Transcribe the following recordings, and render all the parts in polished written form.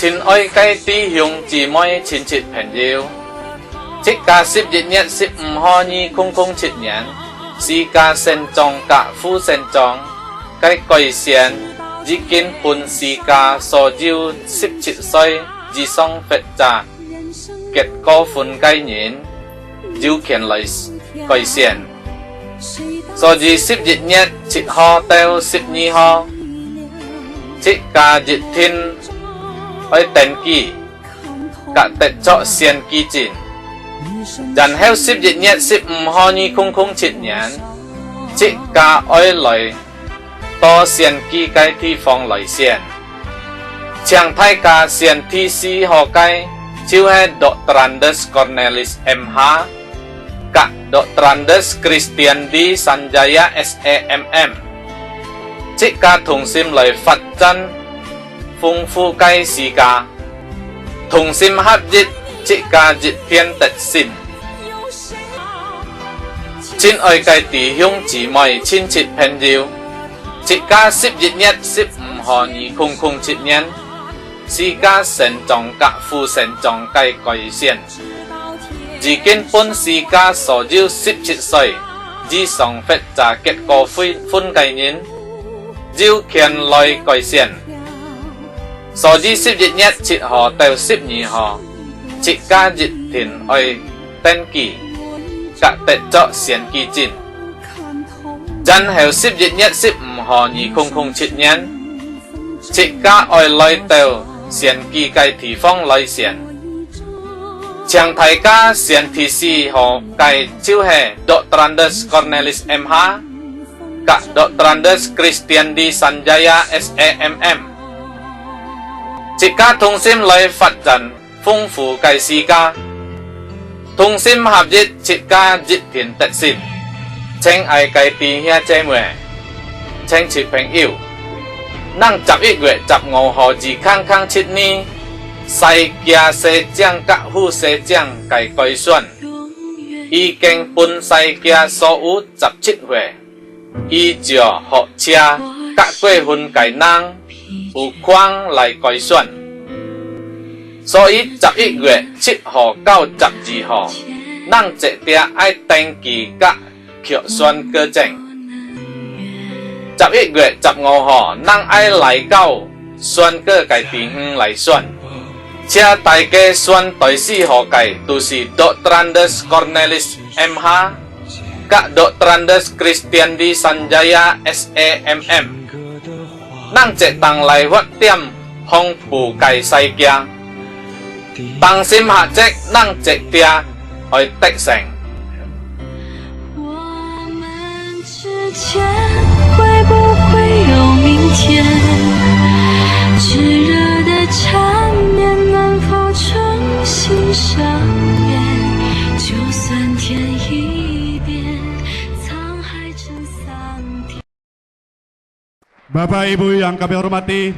親愛嘅弟兄姊妹、親戚朋友，即家11月15號2007年，是家聖狀甲副聖狀嘅改善，已經本是家所有17歲以上發者結過婚嘅人，有權來改善。所以11月7號到12號，即家日天愛登記，甲得咗先基金。然後11月15號2007年，即家愛來到先基嘅地方來先。將大家先提示學嘅就係 Dr. Cornelis MH 甲 Dr. Christian D. Sanjaya SAMM， 即家同心來發展豐富嘅世界，同心合一，即家日天得勝。親愛嘅弟兄姊妹、親戚朋友，即家11月15號2007年，是家聖狀甲副聖狀嘅改善。已經本是家所有17歲以上發者結過婚嘅人，有權來改善。所以11月7號到12號，即家日天愛登記，甲得咗先基金。然後11月15號2007年，即家愛來到先基嘅地方來先。將大家先提示學嘅就係 Dr. Cornelis MH 甲 Dr. Christian D. Sanjaya SAMM， 即家同心來發展豐富嘅世界，同心合一，即家日天得勝。親愛嘅弟兄姐妹、親戚朋友，咱11月15號至康康7年，世界社長甲副社長嘅改選，已經本世界所有17歲依照學車甲過婚嘅人有權來改選。所以11月7號到12號，咱一定愛登記甲確選過證。11月15號，咱愛來到選過嘅地方來選。且大家選對視學嘅都是 Dr. Cornelis MH 甲 Dr. Christian D. Sanjaya SAMM， 咱一同來發展豐富嘅世界。同心合作，咱一定會得勝。我們之間會不會有明天？炙熱的纏綿能否重新上演？就算天一變，滄海成桑田。 Bapak Ibu yang kami hormati,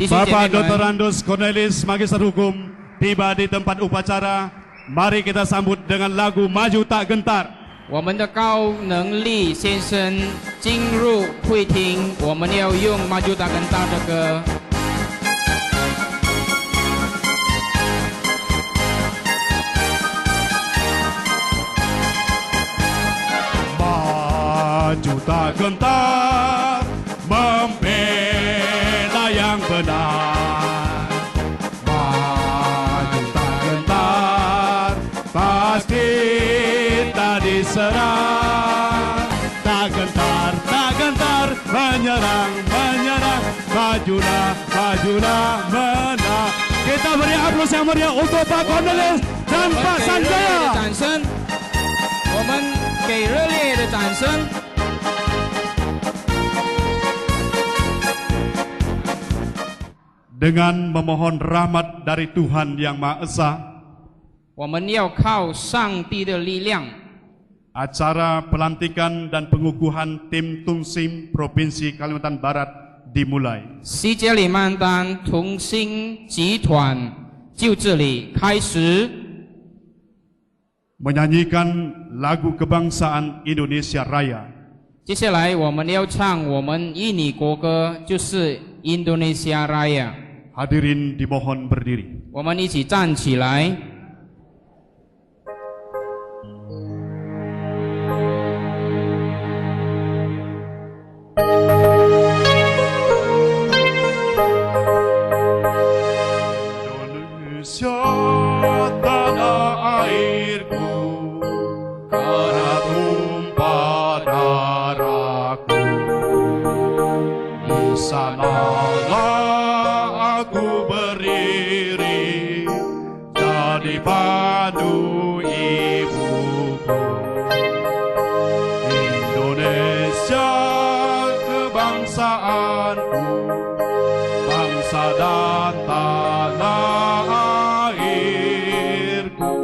Bapak Dr. Andus Cornelis, Magister Hukum, tiba di tempat upacara. Mari kita sambut dengan lagu Maju Tak Gentar. 我们的高能力先生进入会厅，我们要用《Maju Tak Gentar》的歌。Maju tak gentar, membela yang benar. Maju tak gentar, pasti tak diserang. Tak gentar, menyerang, majulah, menang. Kita beri aplaus yang meriah untuk Pak Cornelis dan Pak Sanjaya. 掌声，我们给热烈的掌声。 Dengan memohon rahmat dari Tuhan Yang Maha Esa, 我们要靠上帝的力量。 acara pelantikan dan pengukuhan tim Tumsim Provinsi Kalimantan Barat dimulai. 西加里曼丹同心集团就这里开始。 Menyanyikan lagu kebangsaan Indonesia Raya. 接下来我们要唱我们印尼国歌，就是《Indonesia Raya》。Hadirin dimohon berdiri. 我们一起站起来。 Indonesia tanah airku, karena tumpah darahku. Di sanalah aku berdiri, jadi pandu ibuku. Indonesia kebangsaanku, bangsa dan tanah airku.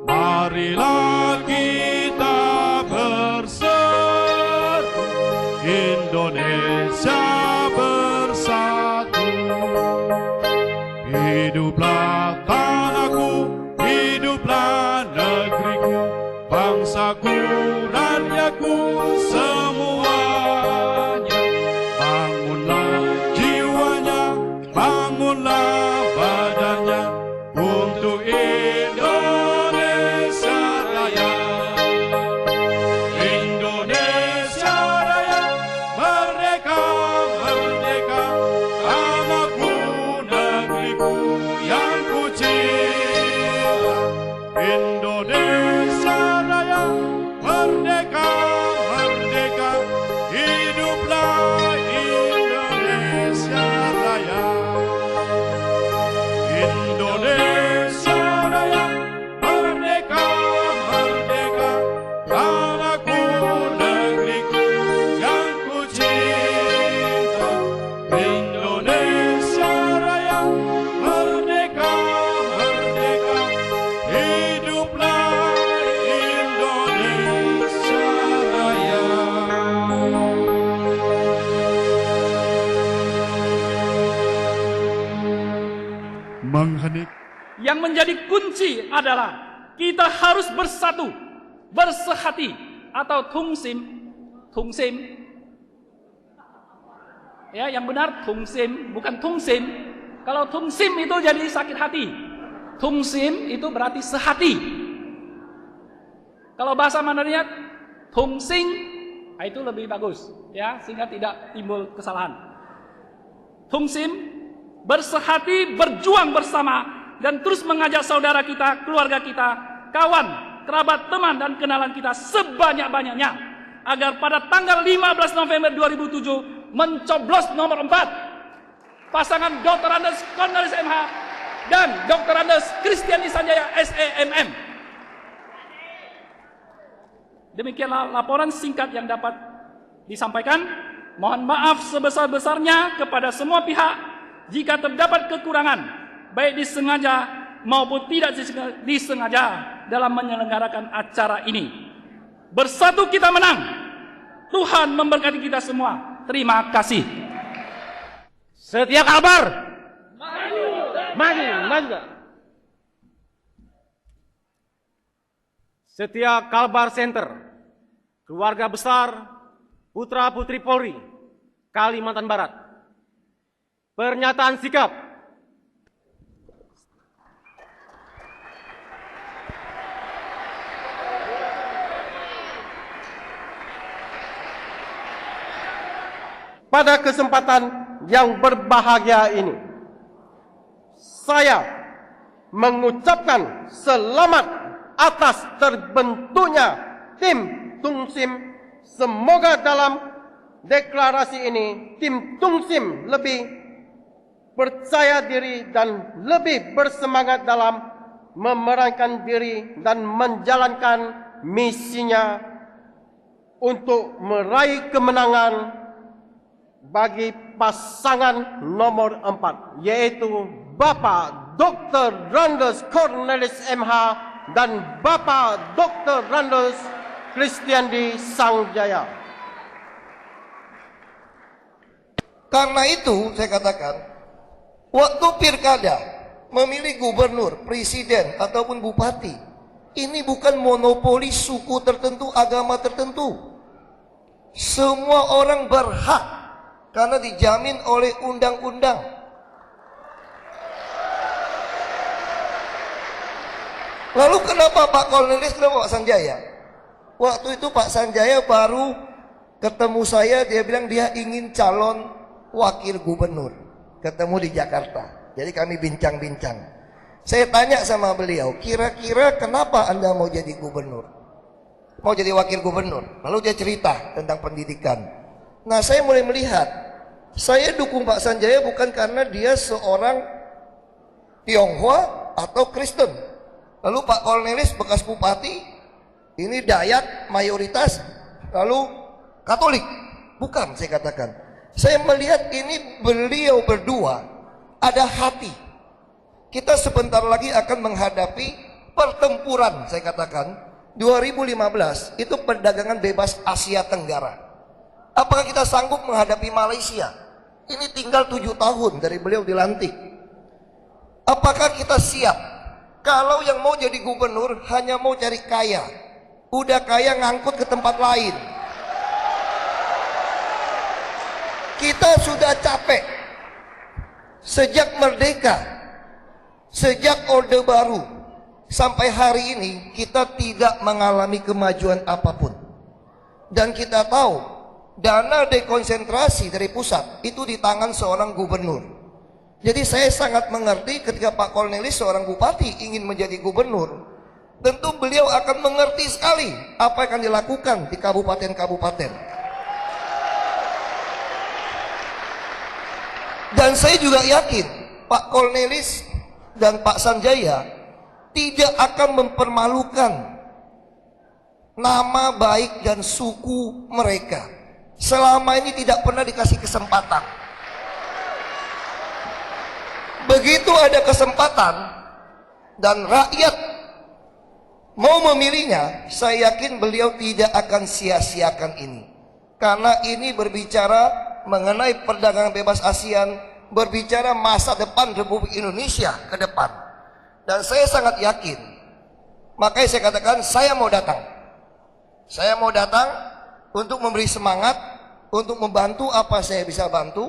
Marilah kita bersatu, Indonesia bersatu. Hiduplah tanahku, hiduplah negeriku, bangsaku, rakyatku semuanya. Bangunlah jiwanya, bangunlah badannya untuk Indonesia Raya. Indonesia Raya, merdeka, merdeka, tanahku, negeriku yang ku cinta. Indonesia Raya, merdeka, merdeka, hiduplah Indonesia Raya. Indonesia Raya, merdeka, merdeka, tanahku, negeriku yang ku cinta. Indonesia Raya, merdeka, merdeka, hiduplah Indonesia Raya. Menghenik. Yang menjadi kunci adalah kita harus bersatu, bersehati atau tungsim. Ya, yang benar tungsim, bukan tungsim. Kalau tungsim itu jadi sakit hati. Tungsim itu berarti sehati. Kalau bahasa Mandarinnya tungsing, itu lebih bagus, ya, sehingga tidak timbul kesalahan. Tungsim, bersehati, berjuang bersama, dan terus mengajak saudara kita, keluarga kita, kawan, kerabat, teman, dan kenalan kita sebanyak-banyaknya, agar pada tanggal 15 November 2007 mencoblos nomor 4 pasangan Dr. Andes Cornelis MH dan Dr. Andes Kristiandi Sanjaya SEMM. Demikianlah laporan singkat yang dapat disampaikan. Mohon maaf sebesar-besarnya kepada semua pihak jika terdapat kekurangan, baik disengaja maupun tidak disengaja dalam menyelenggarakan acara ini. Bersatu kita menang. Tuhan memberkati kita semua. Terima kasih. Setia Kalbar. Maju. Setia Kalbar Center, keluarga besar Putra Putri Polri, Kalimantan Barat. Pernyataan sikap. Pada kesempatan yang berbahagia ini, saya mengucapkan selamat atas terbentuknya tim Tungsim. Semoga dalam deklarasi ini tim Tungsim lebih percaya diri dan lebih bersemangat dalam memerankan diri dan menjalankan misinya untuk meraih kemenangan bagi pasangan nomor 4, yaitu Bapak Dr. Andes Cornelis MH dan Bapak Dr. Andes Kristiandi Sanjaya. Karena itu saya katakan, waktu pilkada memilih gubernur, presiden ataupun bupati, ini bukan monopoli suku tertentu, agama tertentu. Semua orang berhak karena dijamin oleh undang-undang. Lalu kenapa Pak Cornelis, kenapa Pak Sanjaya? Waktu itu Pak Sanjaya baru ketemu saya, dia bilang dia ingin calon wakil gubernur. Ketemu di Jakarta. Jadi kami bincang-bincang. Saya tanya sama beliau, kira-kira kenapa Anda mau jadi gubernur? Mau jadi wakil gubernur? Lalu dia cerita tentang pendidikan. Nah, saya mulai melihat, saya dukung Pak Sanjaya bukan karena dia seorang Tionghoa atau Kristen. Lalu Pak Cornelis bekas bupati, ini Dayak mayoritas, lalu Katolik. Bukan, saya katakan. Saya melihat ini beliau berdua ada hati. Kita sebentar lagi akan menghadapi pertempuran, saya katakan. 2015 itu perdagangan bebas Asia Tenggara. Apakah kita sanggup menghadapi Malaysia? Ini tinggal 7 tahun dari beliau dilantik. Apakah kita siap? Kalau yang mau jadi gubernur hanya mau cari kaya, udah kaya ngangkut ke tempat lain. Kita sudah capek. Sejak merdeka, sejak Orde Baru, sampai hari ini kita tidak mengalami kemajuan apapun. Dan kita tahu, dana dekonsentrasi dari pusat itu di tangan seorang gubernur. Jadi saya sangat mengerti ketika Pak Cornelis seorang bupati ingin menjadi gubernur. Tentu beliau akan mengerti sekali apa yang akan dilakukan di kabupaten-kabupaten. Dan saya juga yakin Pak Cornelis dan Pak Sanjaya tidak akan mempermalukan nama baik dan suku mereka. Selama ini tidak pernah dikasih kesempatan. Begitu ada kesempatan dan rakyat mau memilihnya, saya yakin beliau tidak akan sia-siakan ini. Karena ini berbicara mengenai perdagangan bebas ASEAN, berbicara masa depan Republik Indonesia ke depan. Dan saya sangat yakin, makanya saya katakan saya mau datang. Saya mau datang untuk memberi semangat, untuk membantu apa saya bisa bantu,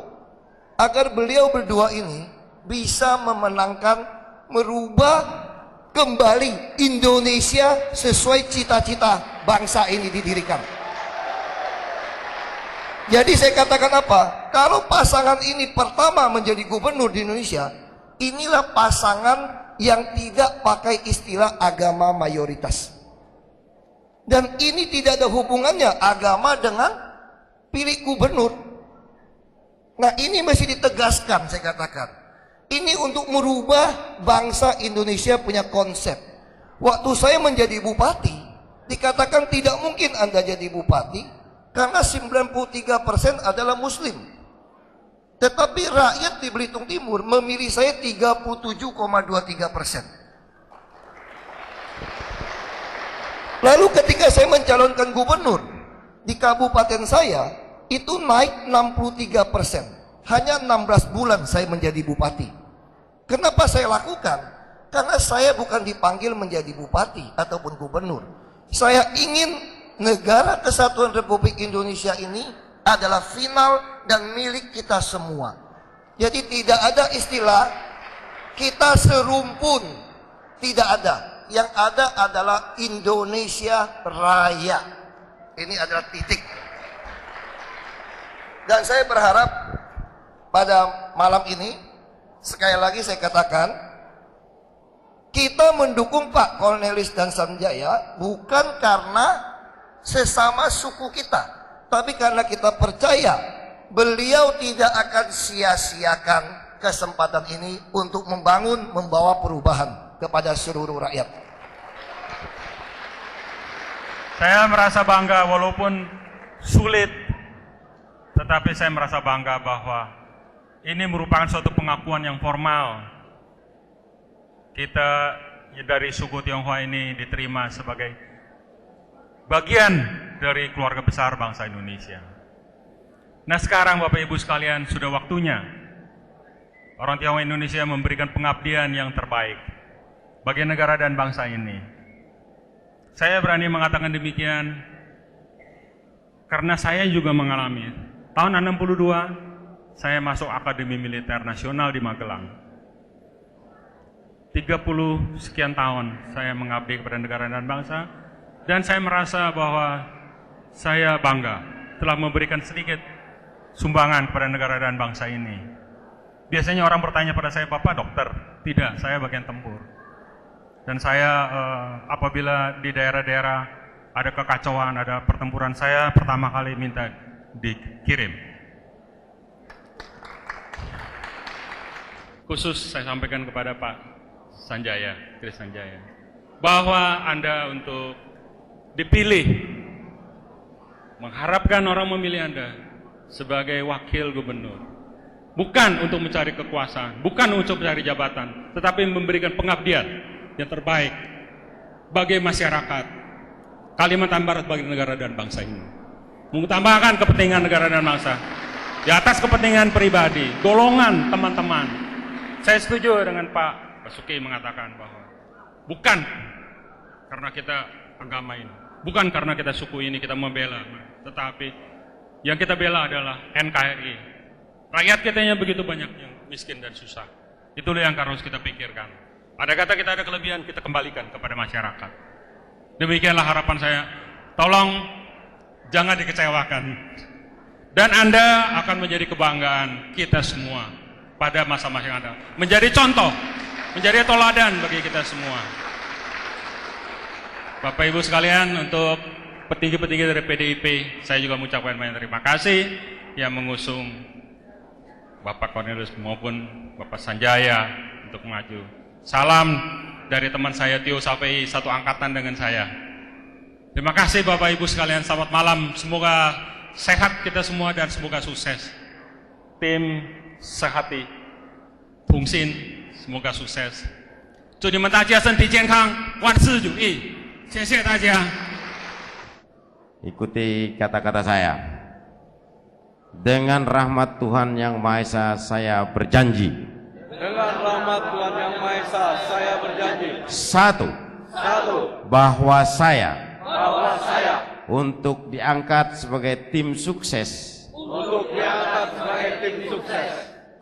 agar beliau berdua ini bisa memenangkan, merubah kembali Indonesia sesuai cita-cita bangsa ini didirikan. Jadi saya katakan apa? Kalau pasangan ini pertama menjadi gubernur di Indonesia, inilah pasangan yang tidak pakai istilah agama mayoritas. Dan ini tidak ada hubungannya agama dengan pilih gubernur. Nah, ini mesti ditegaskan, saya katakan. Ini untuk merubah bangsa Indonesia punya konsep. Waktu saya menjadi bupati, dikatakan tidak mungkin Anda jadi bupati karena 93% adalah muslim. Tetapi rakyat di Belitung Timur memilih saya 37,23%. Lalu ketika saya mencalonkan gubernur di kabupaten saya, itu naik 63%. Hanya 16 bulan saya menjadi bupati. Kenapa saya lakukan? Karena saya bukan dipanggil menjadi bupati ataupun gubernur. Saya ingin negara kesatuan Republik Indonesia ini adalah final dan milik kita semua. Jadi tidak ada istilah kita serumpun. Tidak ada. Yang ada adalah Indonesia Raya. Ini adalah titik. Dan saya berharap pada malam ini, sekali lagi saya katakan, kita mendukung Pak Cornelis dan Sanjaya bukan karena sesama suku kita, tapi karena kita percaya beliau tidak akan sia-siakan kesempatan ini untuk membangun, membawa perubahan kepada seluruh rakyat. Saya merasa bangga walaupun sulit, tetapi saya merasa bangga bahwa ini merupakan suatu pengakuan yang formal. Kita dari suku Tionghoa ini diterima sebagai bagian dari keluarga besar bangsa Indonesia. Nah, sekarang Bapak Ibu sekalian, sudah waktunya orang Tionghoa Indonesia memberikan pengabdian yang terbaik bagi negara dan bangsa ini. Saya berani mengatakan demikian karena saya juga mengalami. Tahun 62 saya masuk Akademi Militer Nasional di Magelang. 30 sekian tahun saya mengabdi kepada negara dan bangsa, dan saya merasa bahwa saya bangga telah memberikan sedikit sumbangan kepada negara dan bangsa ini. Biasanya orang bertanya pada saya, Bapak dokter? Tidak, saya bagian tempur. Dan saya apabila di daerah-daerah ada kekacauan, ada pertempuran, saya pertama kali minta dikirim. Khusus saya sampaikan kepada Pak Sanjaya, Kris Sanjaya, bahwa Anda untuk dipilih, mengharapkan orang memilih Anda sebagai wakil gubernur, bukan untuk mencari kekuasaan, bukan untuk mencari jabatan, tetapi memberikan pengabdian yang terbaik bagi masyarakat Kalimantan Barat, bagi negara dan bangsa ini, mengutamakan kepentingan negara dan bangsa di atas kepentingan pribadi, golongan teman-teman. Saya setuju dengan Pak Basuki mengatakan bahwa bukan karena kita agama ini, bukan karena kita suku ini kita membela, tetapi yang kita bela adalah NKRI. Rakyat kitanya begitu banyak yang miskin dan susah. Itulah yang harus kita pikirkan. Ada kata kita ada kelebihan, kita kembalikan kepada masyarakat. Demikianlah harapan saya. Tolong jangan dikecewakan. Dan Anda akan menjadi kebanggaan kita semua pada masa-masa yang ada. Menjadi contoh, menjadi toladan bagi kita semua. Bapak Ibu sekalian, untuk petinggi-petinggi dari PDIP, saya juga mengucapkan banyak terima kasih yang mengusung Bapak Cornelius maupun Bapak Sanjaya untuk maju. Salam dari teman saya Tio Sapei, satu angkatan dengan saya. Terima kasih Bapak Ibu sekalian, selamat malam. Semoga sehat kita semua dan semoga sukses. Tim sehati, Pungsin, semoga sukses. 祝你们大家身体健康，万事如意。谢谢大家。 Ikuti kata-kata saya. Dengan rahmat Tuhan Yang Maha Esa, saya berjanji. Dengan rahmat Tuhan Yang Maha Esa, saya berjanji. Satu. Bahwa saya untuk diangkat sebagai tim sukses.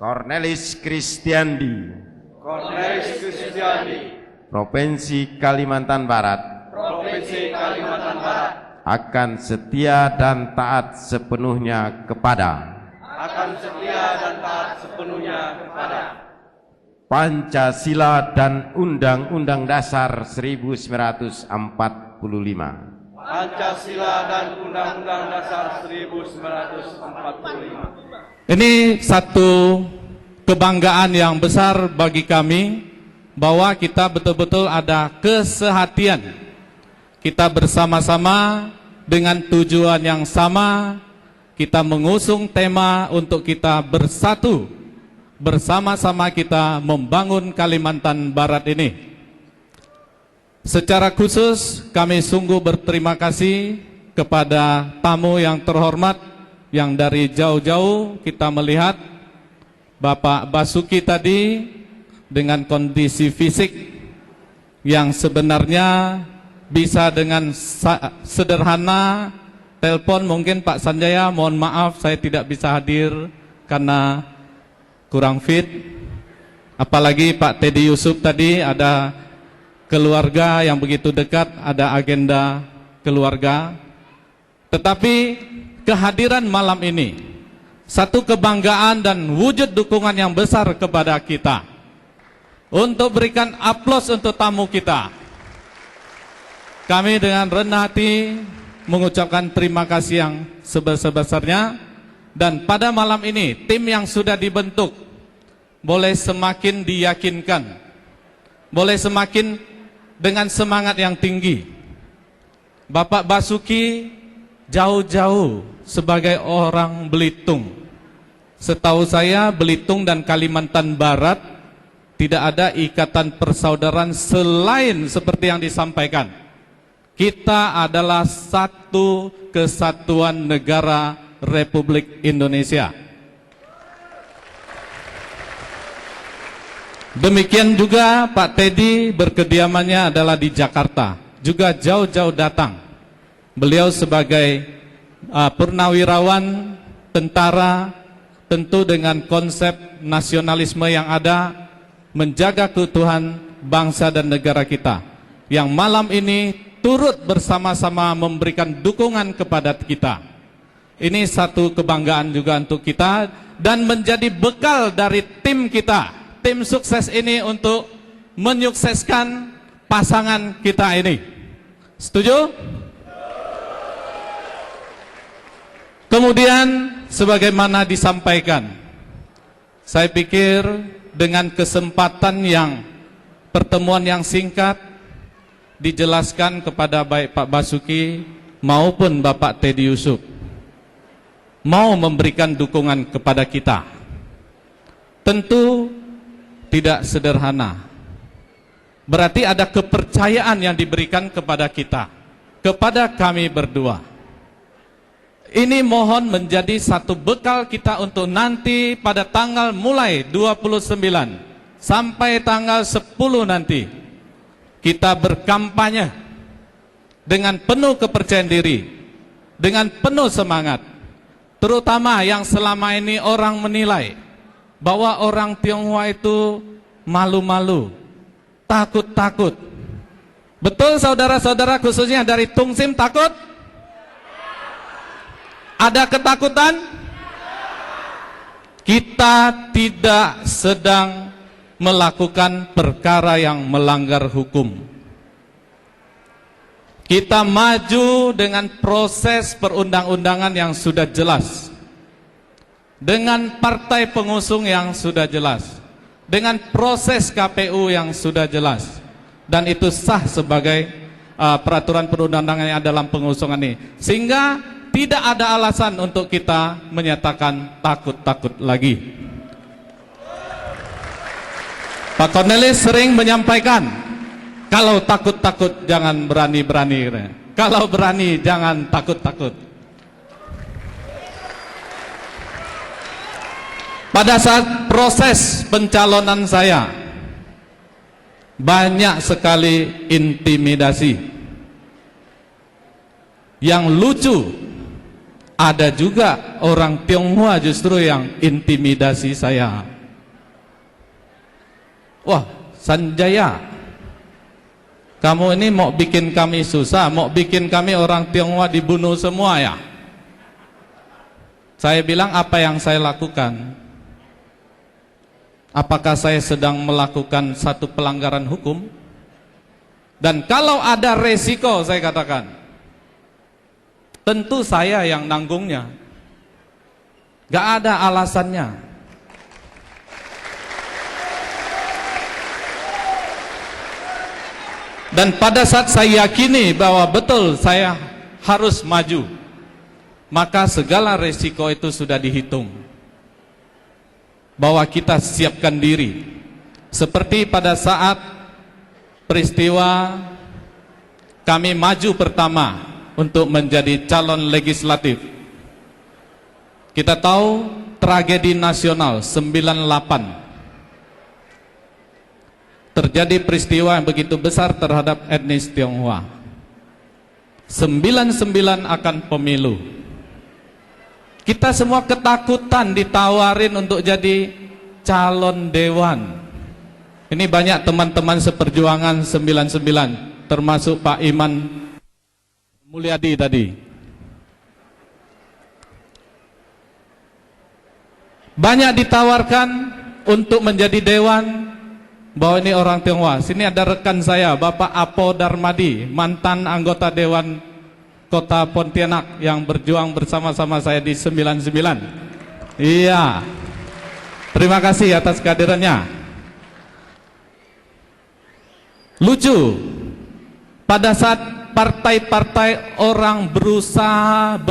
Cornelis Kristiandi, Provinsi Kalimantan Barat, akan setia dan taat sepenuhnya kepada Pancasila dan Undang-Undang Dasar 1945. Pancasila dan Undang-Undang Dasar 1945. Ini satu kebanggaan yang besar bagi kami bahwa kita betul-betul ada kesehatian. Kita bersama-sama dengan tujuan yang sama, kita mengusung tema untuk kita bersatu, bersama-sama kita membangun Kalimantan Barat ini. Secara khusus kami sungguh berterima kasih kepada tamu yang terhormat yang dari jauh-jauh kita melihat Bapak Basuki tadi dengan kondisi fisik yang sebenarnya bisa dengan sederhana telepon. Mungkin Pak Sanjaya, mohon maaf saya tidak bisa hadir karena kurang fit. Apalagi Pak Teddy Yusuf tadi ada keluarga yang begitu dekat, ada agenda keluarga. Tetapi kehadiran malam ini satu kebanggaan dan wujud dukungan yang besar kepada kita. Untuk berikan aplaus untuk tamu kita. Kami dengan rendah hati mengucapkan terima kasih yang sebesar-besarnya. Dan pada malam ini tim yang sudah dibentuk boleh semakin diyakinkan, boleh semakin dengan semangat yang tinggi. Bapak Basuki jauh-jauh sebagai orang Belitung. Setahu saya Belitung dan Kalimantan Barat tidak ada ikatan persaudaraan selain seperti yang disampaikan. Kita adalah satu kesatuan negara Republik Indonesia. Demikian juga Pak Teddy berkediamannya adalah di Jakarta, juga jauh-jauh datang. Beliau sebagai purnawirawan tentara, tentu dengan konsep nasionalisme yang ada, menjaga keutuhan bangsa dan negara kita, yang malam ini turut bersama-sama memberikan dukungan kepada kita. Ini satu kebanggaan juga untuk kita dan menjadi bekal dari tim kita, tim sukses ini untuk menyukseskan pasangan kita ini. Setuju? Kemudian sebagaimana disampaikan, saya pikir dengan kesempatan yang pertemuan yang singkat dijelaskan kepada baik Pak Basuki maupun Bapak Teddy Yusuf mau memberikan dukungan kepada kita. Tentu tidak sederhana. Berarti ada kepercayaan yang diberikan kepada kita, kepada kami berdua. Ini mohon menjadi satu bekal kita untuk nanti pada tanggal mulai 29 sampai tanggal 10 nanti kita berkampanye dengan penuh kepercayaan diri, dengan penuh semangat. Terutama yang selama ini orang menilai bahwa orang Tionghoa itu malu-malu, takut-takut. Betul saudara-saudara, khususnya dari Tungsim, takut? Ada ketakutan? Kita tidak sedang melakukan perkara yang melanggar hukum. Kita maju dengan proses perundang-undangan yang sudah jelas, dengan partai pengusung yang sudah jelas, dengan proses KPU yang sudah jelas, dan itu sah sebagai peraturan perundang-undangan yang dalam pengusungan ini. Sehingga tidak ada alasan untuk kita menyatakan takut-takut lagi. Pak Cornelis sering menyampaikan, kalau takut-takut jangan berani-berani, kalau berani jangan takut-takut. Pada saat proses pencalonan saya, banyak sekali intimidasi. Yang lucu, ada juga orang Tionghoa justru yang intimidasi saya. Wah, Sanjaya, kamu ini mau bikin kami susah, mau bikin kami orang Tionghoa dibunuh semua ya? Saya bilang, apa yang saya lakukan? Apakah saya sedang melakukan satu pelanggaran hukum? Dan kalau ada resiko, saya katakan, tentu saya yang nanggungnya. Gak ada alasannya. Dan pada saat saya yakini bahwa betul saya harus maju, maka segala resiko itu sudah dihitung. Bahwa kita siapkan diri. Seperti pada saat peristiwa kami maju pertama untuk menjadi calon legislatif. Kita tahu tragedi nasional 98. Terjadi peristiwa yang begitu besar terhadap etnis Tionghoa. 99 akan pemilu. Kita semua ketakutan ditawarin untuk jadi calon dewan. Ini banyak teman-teman seperjuangan 99, termasuk Pak Iman Mulyadi tadi. Banyak ditawarkan untuk menjadi dewan, bahwa ini orang Tionghoa. Sini ada rekan saya, Bapak Apo Darmadi, mantan anggota Dewan Kota Pontianak yang berjuang bersama-sama saya di 99. Iya. Terima kasih atas kehadirannya. Lucu, pada saat partai-partai orang berusaha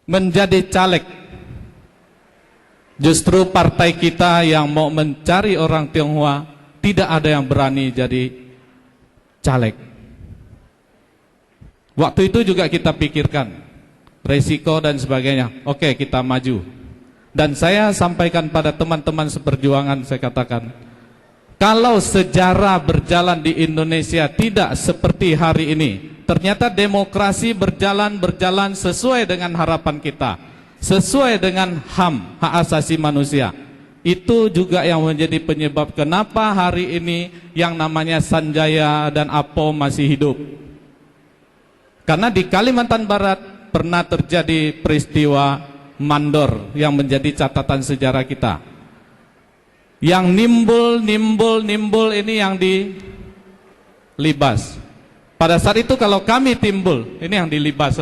menjadi caleg, justru partai kita yang mau mencari orang Tionghoa tidak ada yang berani jadi caleg. Waktu itu juga kita pikirkan resiko dan sebagainya. Oke, kita maju. Dan saya sampaikan pada teman-teman seperjuangan, saya katakan, kalau sejarah berjalan di Indonesia tidak seperti hari ini, ternyata demokrasi berjalan sesuai dengan harapan kita, sesuai dengan HAM, hak asasi manusia. Itu juga yang menjadi penyebab kenapa hari ini yang namanya Sanjaya dan Apo masih hidup. Karena di Kalimantan Barat pernah terjadi peristiwa mandor yang menjadi catatan sejarah kita. Yang nimbul ini yang dilibas. Pada saat itu kalau kami timbul, ini yang dilibas.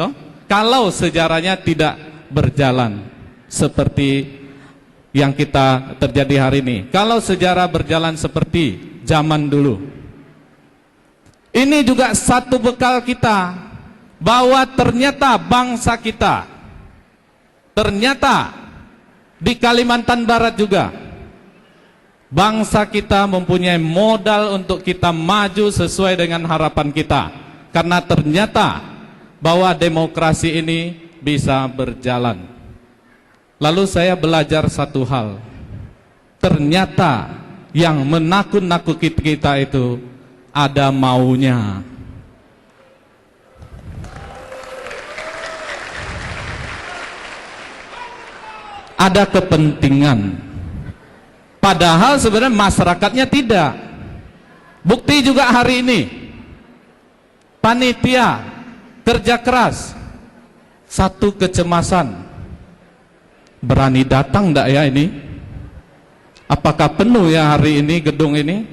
Kalau sejarahnya tidak berjalan seperti yang kita terjadi hari ini. Kalau sejarah berjalan seperti zaman dulu. Ini juga satu bekal kita, bahwa ternyata bangsa kita, ternyata di Kalimantan Barat juga, bangsa kita mempunyai modal untuk kita maju sesuai dengan harapan kita. Karena ternyata bahwa demokrasi ini bisa berjalan. Lalu saya belajar satu hal, ternyata yang menakut-nakuti kita itu ada maunya. Ada kepentingan. Padahal sebenarnya masyarakatnya tidak. Bukti juga hari ini, panitia kerja keras, satu kecemasan. Berani datang enggak ya ini? Apakah penuh ya hari ini gedung ini?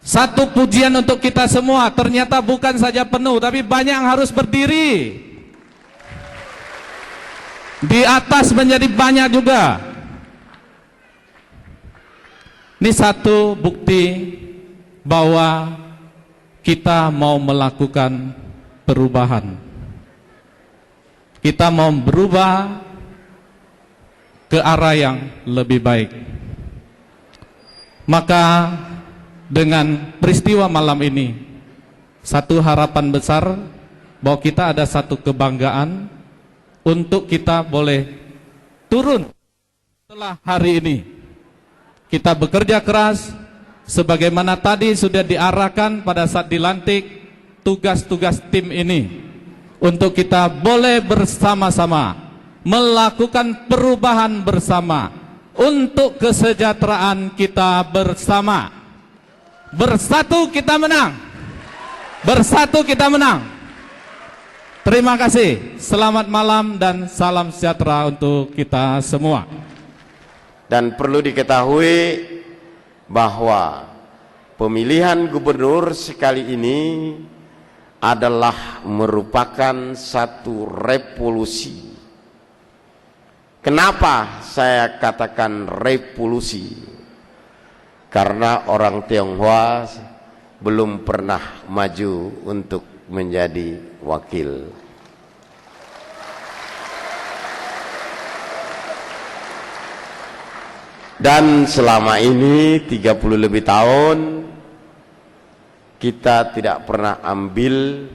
Satu pujian untuk kita semua, ternyata bukan saja penuh, tapi banyak yang harus berdiri. Di atas menjadi banyak juga. Ini satu bukti bahwa kita mau melakukan perubahan. Kita mau berubah ke arah yang lebih baik. Maka dengan peristiwa malam ini, satu harapan besar bahwa kita ada satu kebanggaan untuk kita boleh turun setelah hari ini. Kita bekerja keras sebagaimana tadi sudah diarahkan pada saat dilantik tugas-tugas tim ini, untuk kita boleh bersama-sama melakukan perubahan bersama untuk kesejahteraan kita bersama. Bersatu kita menang. Bersatu kita menang. Terima kasih. Selamat malam dan salam sejahtera untuk kita semua. Dan perlu diketahui bahwa pemilihan gubernur sekali ini adalah merupakan satu revolusi. Kenapa saya katakan revolusi? Karena orang Tionghoa belum pernah maju untuk menjadi wakil. Dan selama ini 30 lebih tahun kita tidak pernah ambil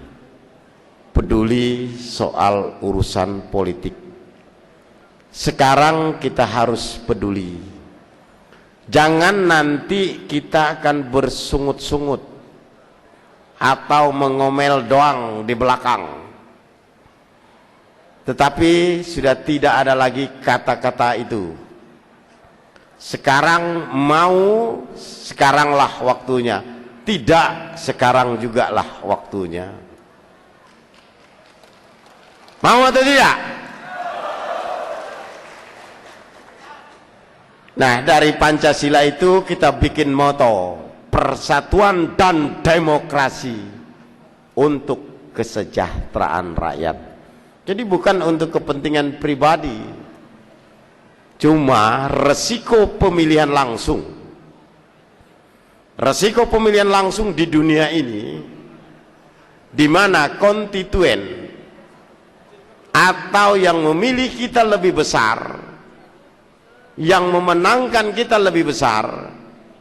peduli soal urusan politik. Sekarang kita harus peduli. Jangan nanti kita akan bersungut-sungut atau mengomel doang di belakang. Tetapi sudah tidak ada lagi kata-kata itu. Sekarang mau, sekaranglah waktunya. Tidak, sekarang juga lah waktunya. Mau atau tidak? Nah, dari Pancasila itu kita bikin moto persatuan dan demokrasi untuk kesejahteraan rakyat. Jadi bukan untuk kepentingan pribadi. Cuma resiko pemilihan langsung. Resiko pemilihan langsung di dunia ini, di mana konstituen atau yang memilih kita lebih besar, yang memenangkan kita lebih besar,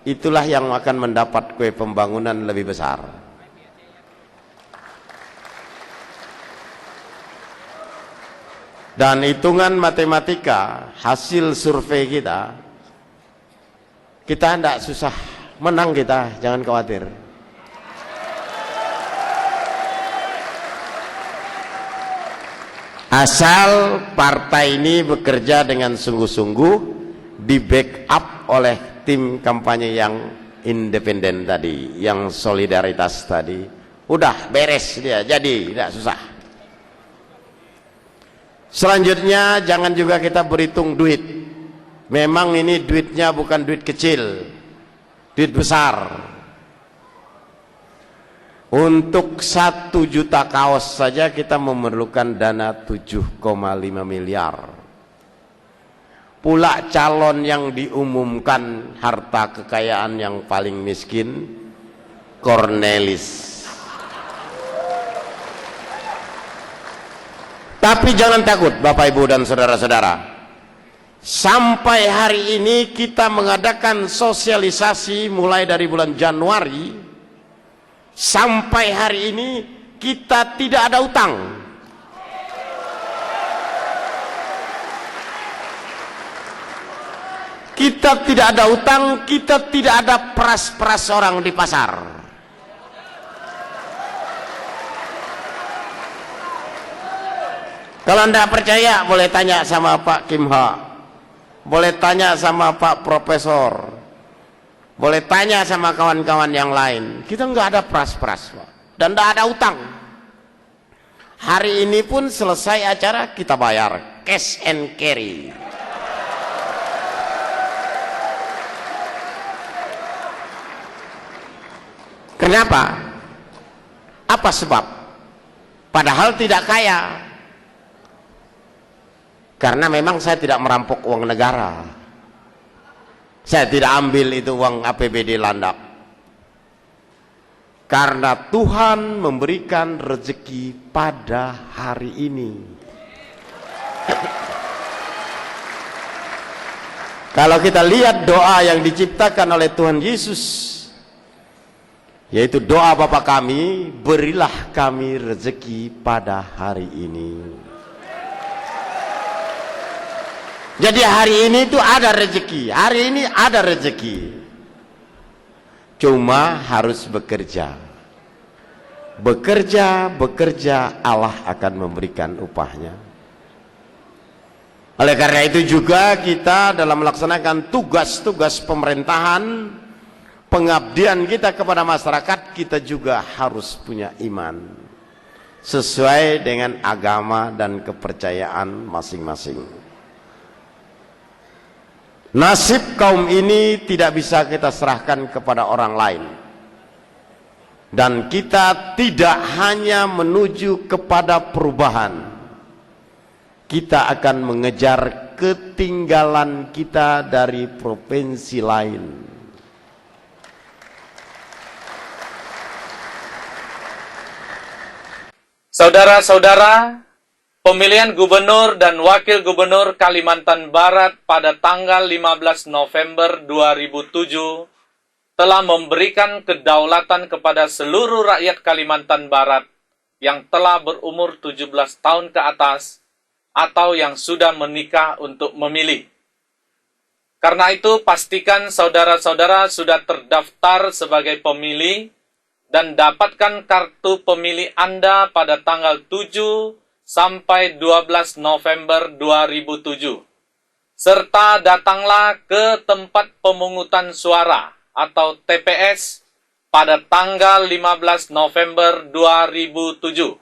itulah yang akan mendapat kue pembangunan lebih besar. Dan hitungan matematika, hasil survei kita tidak susah menang, kita jangan khawatir. asal partai ini bekerja dengan sungguh-sungguh, di backup oleh tim kampanye yang independen tadi, yang solidaritas tadi. Udah beres dia, jadi tidak susah. Selanjutnya jangan juga kita berhitung duit. Memang ini duitnya bukan duit kecil, duit besar. Untuk 1 juta kaos saja kita memerlukan dana 7,5 miliar. Pula calon yang diumumkan harta kekayaan yang paling miskin, Cornelis. Tapi jangan takut Bapak Ibu dan saudara-saudara. Sampai hari ini kita mengadakan sosialisasi mulai dari bulan Januari. Sampai hari ini kita tidak ada utang. Kita tidak ada utang, kita tidak ada peras-peras orang di pasar. Kalau Anda percaya boleh tanya sama Pak Kim Ha, boleh tanya sama Pak Profesor, boleh tanya sama kawan-kawan yang lain. Kita nggak ada peras-peras, Pak, dan nggak ada utang. Hari ini pun selesai acara kita bayar cash and carry. Kenapa? Apa sebab? Padahal tidak kaya. Karena memang saya tidak merampok uang negara. Saya tidak ambil itu uang APBD Landak. Karena Tuhan memberikan rezeki pada hari ini. Kalau kita lihat doa yang diciptakan oleh Tuhan Yesus, yaitu doa Bapa kami, berilah kami rezeki pada hari ini. Jadi hari ini itu ada rezeki, hari ini ada rezeki. Cuma harus bekerja. Bekerja, Allah akan memberikan upahnya. Oleh karena itu juga kita dalam melaksanakan tugas-tugas pemerintahan, pengabdian kita kepada masyarakat, kita juga harus punya iman sesuai dengan agama dan kepercayaan masing-masing. Nasib kaum ini tidak bisa kita serahkan kepada orang lain, dan kita tidak hanya menuju kepada perubahan, kita akan mengejar ketinggalan kita dari provinsi lain. Saudara-saudara, pemilihan gubernur dan wakil gubernur Kalimantan Barat pada tanggal 15 November 2007 telah memberikan kedaulatan kepada seluruh rakyat Kalimantan Barat yang telah berumur 17 tahun ke atas atau yang sudah menikah untuk memilih. Karena itu, pastikan saudara-saudara sudah terdaftar sebagai pemilih dan dapatkan kartu pemilih Anda pada tanggal 7 sampai 12 November 2007. Serta datanglah ke tempat pemungutan suara atau TPS pada tanggal 15 November 2007.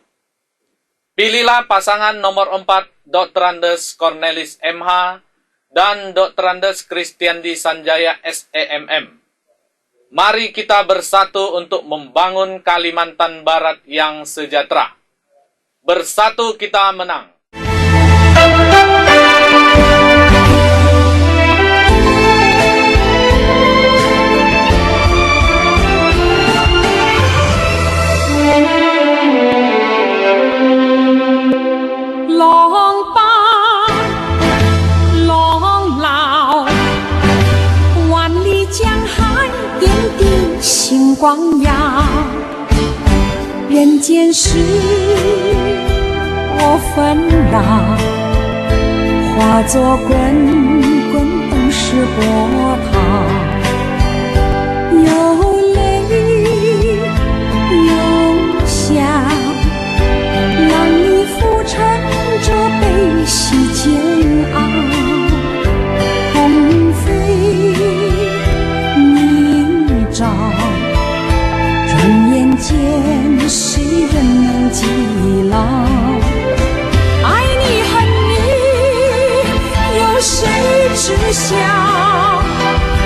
Pilihlah pasangan nomor 4 Dr. Andes Cornelis MH dan Dr. Andes Kristiandi Sanjaya SEMM. Mari kita bersatu untuk membangun Kalimantan Barat yang sejahtera. Bersatu kita menang.星光耀，人间事我纷扰，化作滚滚东逝波涛，有泪有笑，让你浮沉着知晓，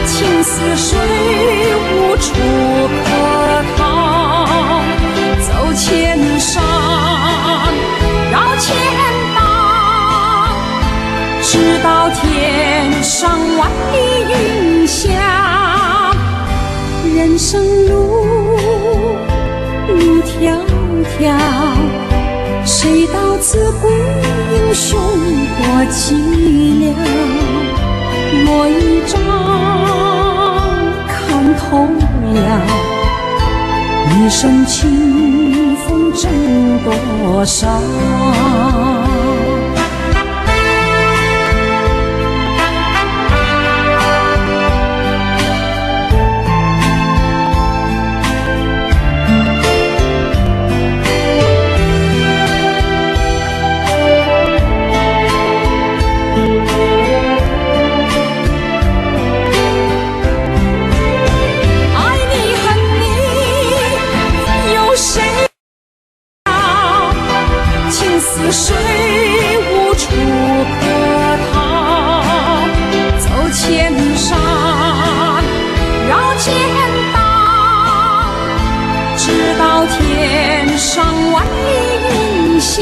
情似水无处可逃。走千山，绕千道，直到天上万里云霞。人生路迢迢，谁道自古英雄多寂寥？我一朝看透了，一生清风挣多少？水无处可逃，走千山，绕千道，直到天上万里云霞。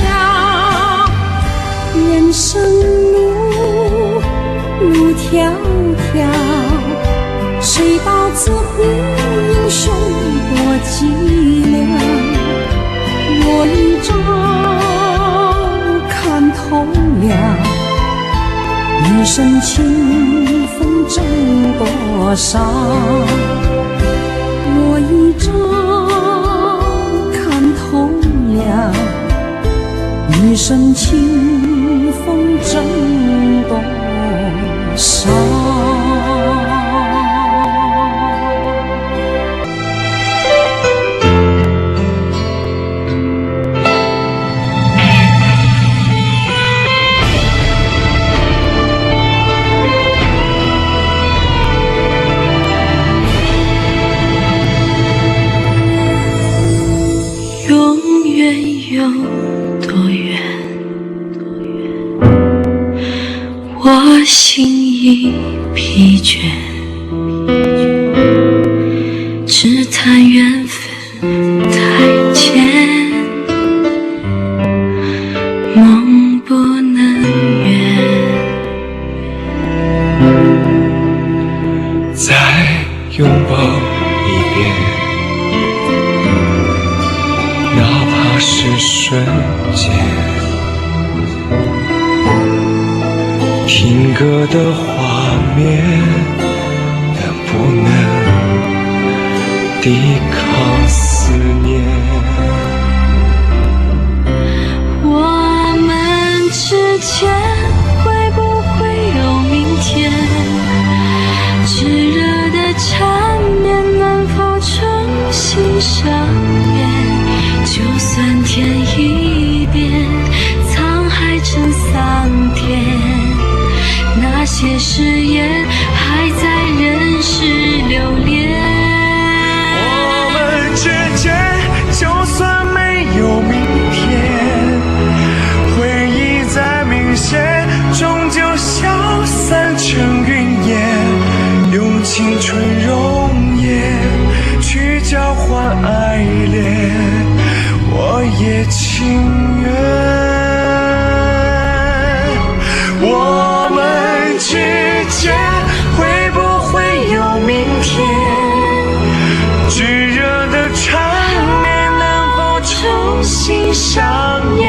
人生路迢迢，谁道自古英雄多寂寥？我一朝看透了，一生清风挣多少？我一朝看透了，一生清风挣多少？有多远？我心已疲倦，只叹缘分太浅，梦不能圆。再拥抱一遍，哪怕是瞬间，停格的画面能不能抵抗思念？我们之间会不会有明天？炙热的缠绵能否重新上演？就算天一变，沧海成桑田，那些誓言还在人世留恋。我们之间就算没有明天，回忆再明显，终究消散成云烟，用青春容颜去交换爱恋，我也情愿。我们之间会不会有明天？炙热的缠绵能否重新上演？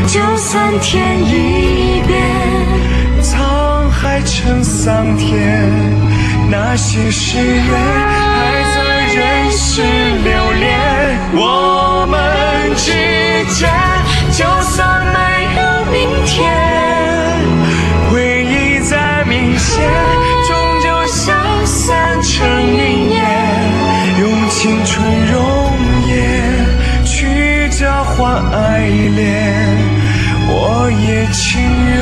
就算天一变，沧海成桑田，那些誓言还在人世留恋。我们之间就算没有明天，回忆再明显，终究消散成云烟，用青春容颜去交换爱恋，我也情愿，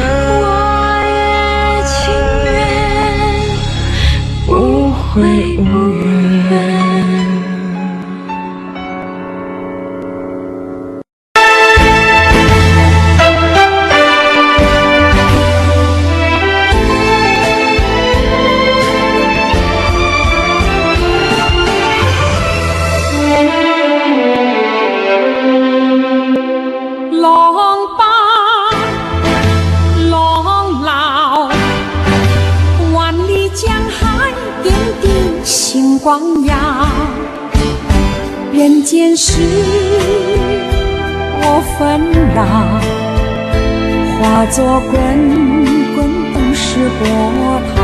无悔无怨。吧，龙老，万里江海点点星光耀，人间事我纷扰，化作滚滚东逝波涛，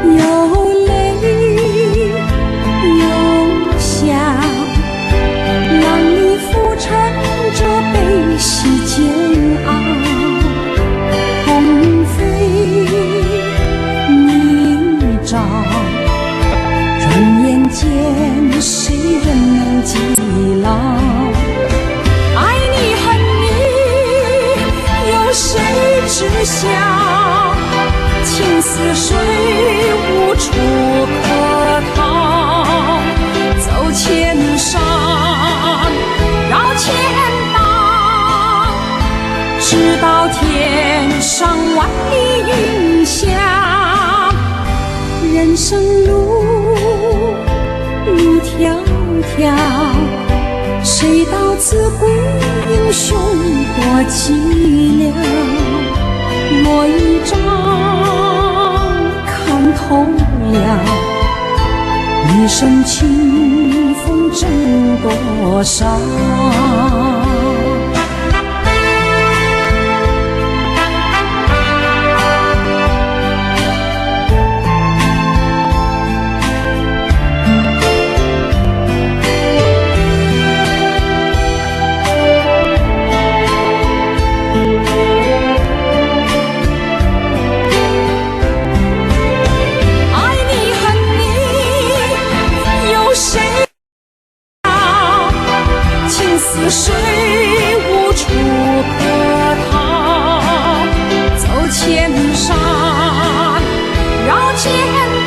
有泪有笑，让你浮沉着悲喜煎熬，鸿飞泥沼，转眼间谁人能记牢？爱你恨你有谁知晓？情似水无处可逃，走千山绕千道，直到天上万里云霞。人生路迢迢，谁道自古英雄多寂寥？我一朝看透了，一生清风挣多少？水无处可逃，走千山绕千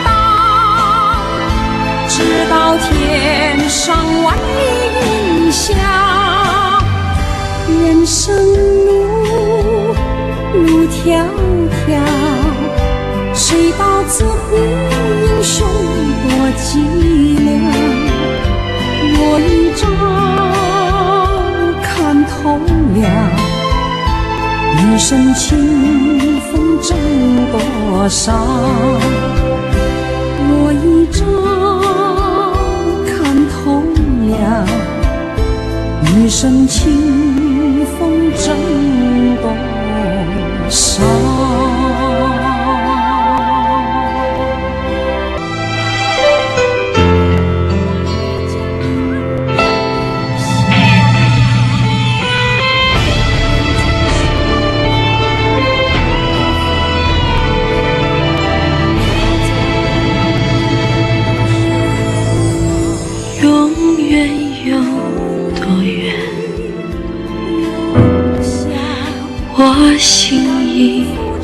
道，直到天上万里云霞。人生路迢迢，谁道自古英雄多寂寥？我一朝看透了，一生清风挣多少？我一朝看透了，一生清风挣多少？我心已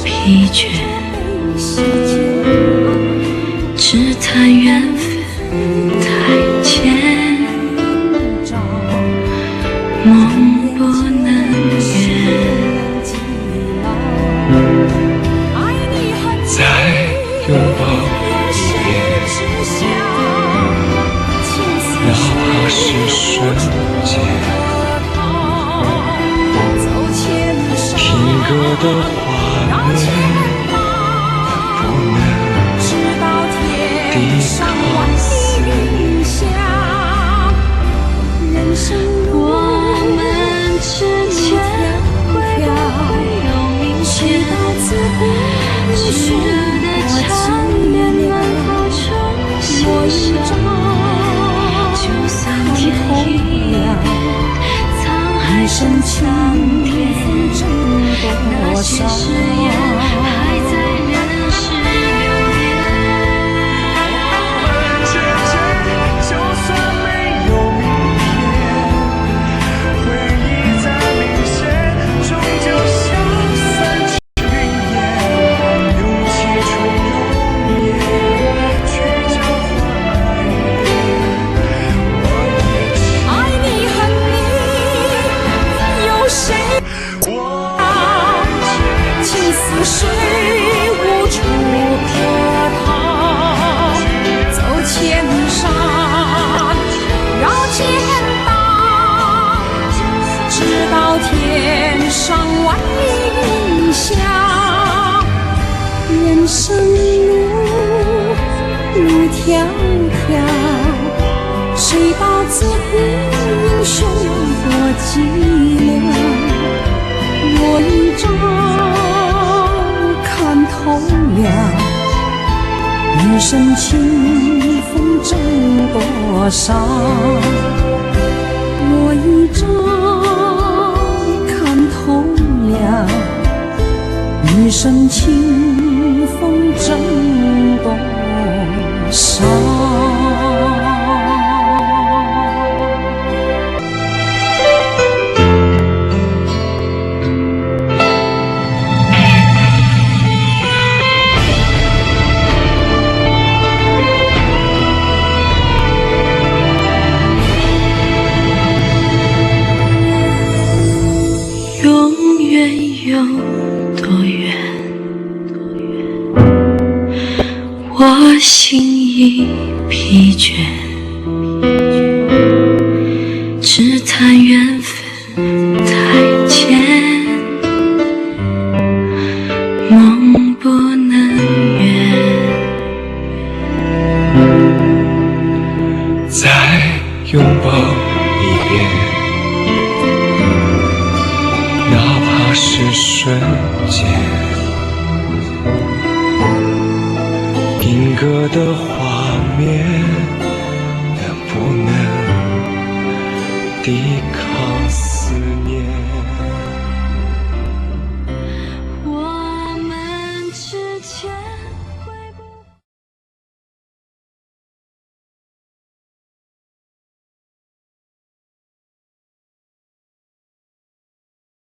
疲倦，只叹缘分太浅，梦不能圆。再拥抱一遍，哪怕是瞬间。歌的画面不能抵抗思念，我们之间会不会有明天？炙热的缠绵能否重新上？就算天已变，沧海深桑田。那些誓言还在人世流连，我们之间就算没有明天，回忆再明显，终究消散成云烟，用青春容颜去交换爱恋。爱你恨你有谁？似水无处可逃，走千山绕千道，直到影响。人生路迢迢，谁道自比英雄多寂寥？我一朝看透了，余生清风挣多少？我一朝看透了，余生清风挣多少？永远有多远？我心已疲倦，只叹缘分太浅，梦不能圆。再拥抱一遍，哪怕是瞬间，定格的画面能不能抵抗？